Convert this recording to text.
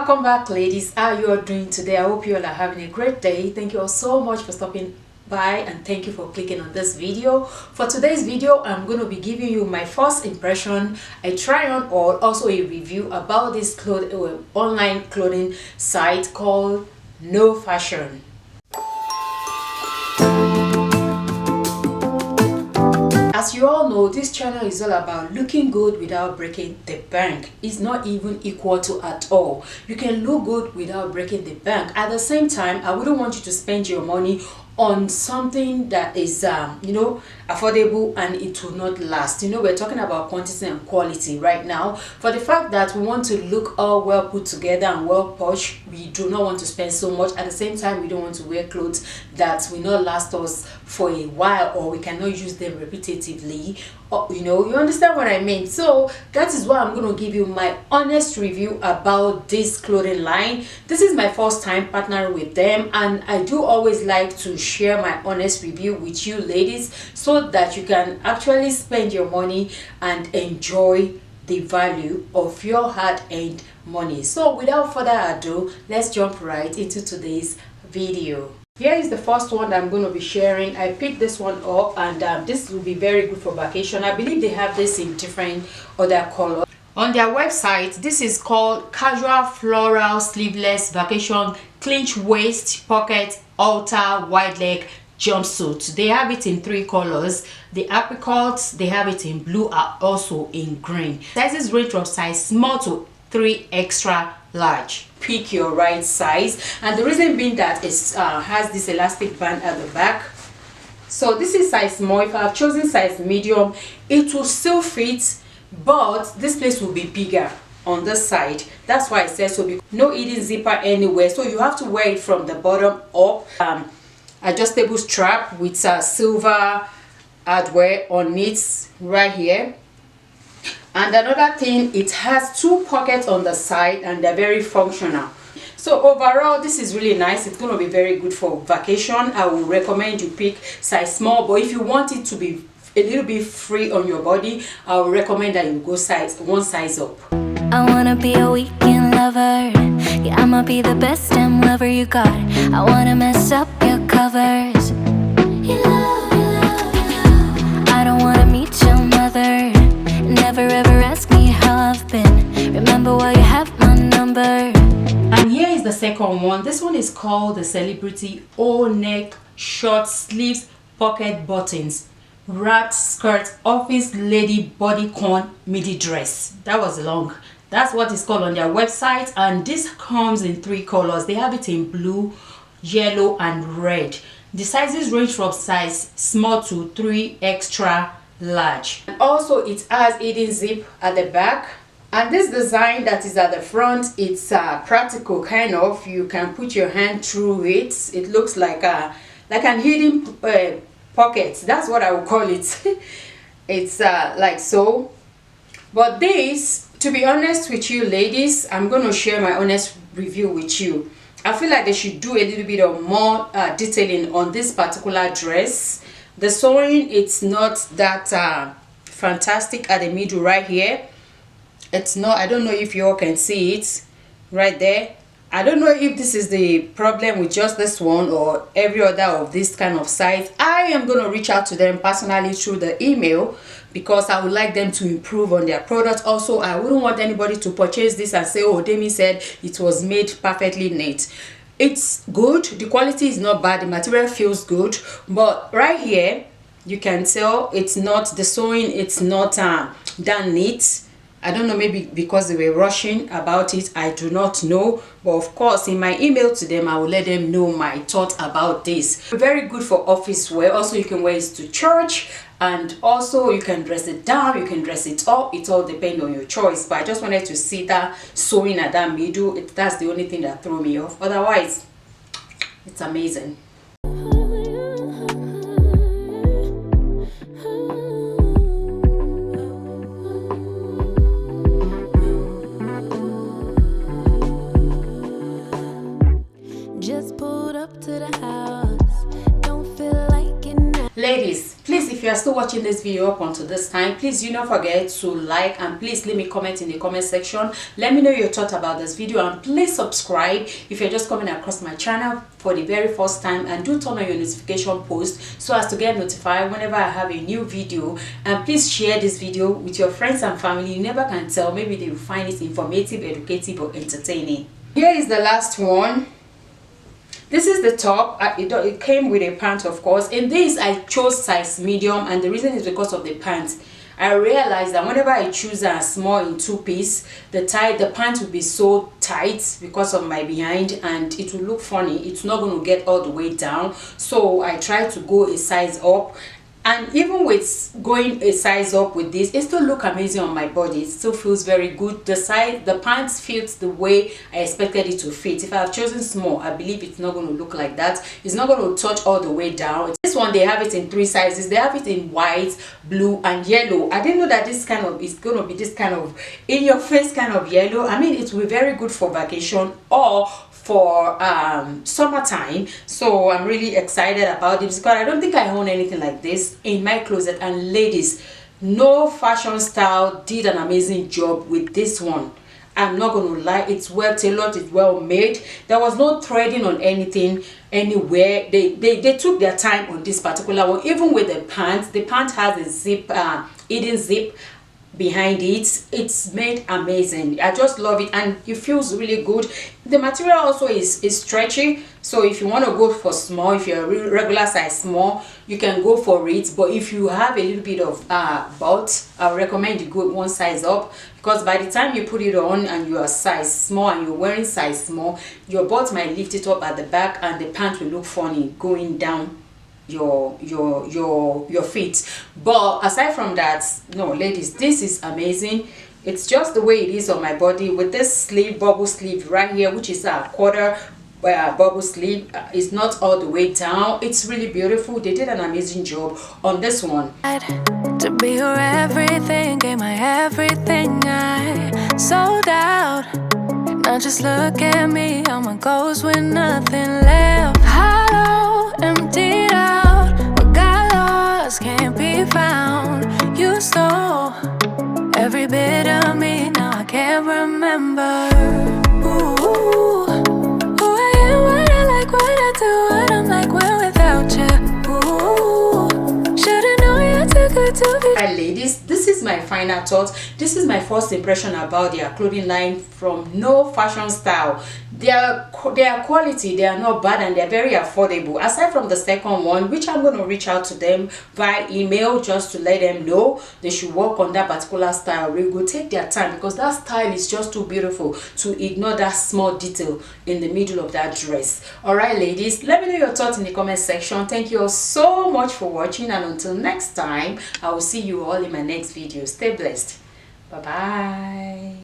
Welcome back, ladies. How you are doing today? I hope you all are having a great day. Thank you all so much for stopping by and thank you for clicking on this video. For today's video, I'm going to be giving you my first impression, a try on, or also a review about this online clothing site called KnowFashion. As you all know, this channel is all about looking good without breaking the bank. It's not even equal to at all. You can look good without breaking the bank. At the same time, I wouldn't want you to spend your money on something that is affordable and it will not last. We're talking about quantity and quality right now. For the fact that we want to look all well put together and well pushed, we do not want to spend so much. At the same time, we don't want to wear clothes that will not last us for a while, or we cannot use them repetitively, or you understand what I mean. So that is why I'm going to give you my honest review about this clothing line. This is my first time partnering with them, and I do always like to share my honest review with you ladies so that you can actually spend your money and enjoy the value of your hard-earned money. So without further ado, let's jump right into today's video. Here is the first one that I'm going to be sharing. I picked this one up, and this will be very good for vacation. I believe they have this in different other colors. On their website, this is called Casual Floral Sleeveless Vacation Clinch Waist Pocket Halter Wide Leg Jumpsuit. They have it in 3 colors. The apricots, they have it in blue, are also in green. Sizes range from size small to 3 extra large. Pick your right size, and the reason being that it has this elastic band at the back. So this is size small. If I've chosen size medium, it will still fit, but this place will be bigger on this side. That's why it says so. No hidden zipper anywhere, so you have to wear it from the bottom up. Adjustable strap with silver hardware on it right here. And another thing, it has 2 pockets on the side, and they're very functional. So overall, this is really nice. It's going to be very good for vacation. I would recommend you pick size small, but if you want it to be a little bit free on your body, I would recommend that you go one size up. I wanna be a weekend lover. Yeah, I'ma be the best damn lover you got. I wanna mess up your covers. You love, you love, you love. I don't wanna meet your mother. Never ever ask me how I've been. Remember why you have my number. And here is the second one. This one is called the Celebrity All Neck Short Sleeves Pocket Buttons Wrapped Skirt Office Lady Bodycon Midi Dress. That was long. That's what it's called on their website, and this comes in 3 colors. They have it in blue, yellow, and red. The sizes range from size small to 3 extra large. And also it has hidden zip at the back, and this design that is at the front, it's practical kind of. You can put your hand through it. It looks like an hidden pocket. That's what I would call it. It's like so. But this, to be honest with you ladies, I'm going to share my honest review with you. I feel like they should do a little bit of more detailing on this particular dress. The sewing, it's not that fantastic at the middle right here. It's not, I don't know if you all can see it right there. I don't know if this is the problem with just this one or every other of this kind of size. I am going to reach out to them personally through the email, because I would like them to improve on their product. Also, I wouldn't want anybody to purchase this and say, oh, Demi said it was made perfectly neat. It's good. The quality is not bad. The material feels good. But right here, you can tell it's not, the sewing, it's not done neat. I don't know, maybe because they were rushing about it, I do not know. But of course, in my email to them, I will let them know my thought about this. Very good for office wear. Also, you can wear it to church, and also you can dress it down, you can dress it up. It all depends on your choice. But I just wanted to see that sewing at that middle. That's the only thing that threw me off. Otherwise, it's amazing. Ladies, please, if you are still watching this video up until this time, please do not forget to like, and please leave me a comment in the comment section. Let me know your thoughts about this video, and please subscribe if you're just coming across my channel for the very first time, and do turn on your notification post so as to get notified whenever I have a new video. And please share this video with your friends and family. You never can tell, maybe they will find it informative, educative, or entertaining. Here is the last one. This is the top. It came with a pant, of course. In this I chose size medium, and the reason is because of the pant. I realized that whenever I choose a small in two-piece, the pant will be so tight because of my behind, and it will look funny. It's not going to get all the way down, so I try to go a size up. And even with going a size up with this, it still look amazing on my body. It still feels very good. The pants fits the way I expected it to fit. If I have chosen small, I believe it's not going to look like that. It's not going to touch all the way down. This one, they have it in 3 sizes. They have it in white, blue, and yellow. I didn't know that this kind of is going to be this kind of in your face kind of yellow. I mean, it will be very good for vacation or for summertime. So I'm really excited about this because I don't think I own anything like this in my closet. And ladies, KnowFashionStyle did an amazing job with this one. I'm not gonna lie, it's well tailored, it's well made. There was no threading on anything anywhere. They took their time on this particular one. Even with the pant has a zip, hidden zip behind it. It's made amazing. I just love it, and it feels really good. The material also is stretchy, so if you want to go for small, if you're a regular size small, you can go for it. But if you have a little bit of butt, I recommend you go one size up, because by the time you put it on and you are size small and you're wearing size small, your butt might lift it up at the back, and the pant will look funny going down your feet. But aside from that, no ladies, this is amazing. It's just the way it is on my body, with this sleeve, bubble sleeve right here, which is a quarter bubble sleeve. It's not all the way down. It's really beautiful. They did an amazing job on this one. To be your everything, gave my everything, I sold out. Now just look at me, I'm a ghost with nothing left. Hollow, emptied out, what got lost can't be found. You stole every bit of me, now I can't remember. Ooh, who I am, what I like, what I do, what I'm like when without you. Ooh, should've known you're too good to be. Hi ladies, this is my final thought. This is my first impression about their clothing line from KnowFashionStyle. They are quality, they are not bad, and they're very affordable. Aside from the second one, which I'm going to reach out to them via email just to let them know they should work on that particular style. We will take their time, because that style is just too beautiful to ignore that small detail in the middle of that dress. Alright ladies, let me know your thoughts in the comment section. Thank you all so much for watching, and until next time, I will see you all in my next video. Stay blessed. Bye bye.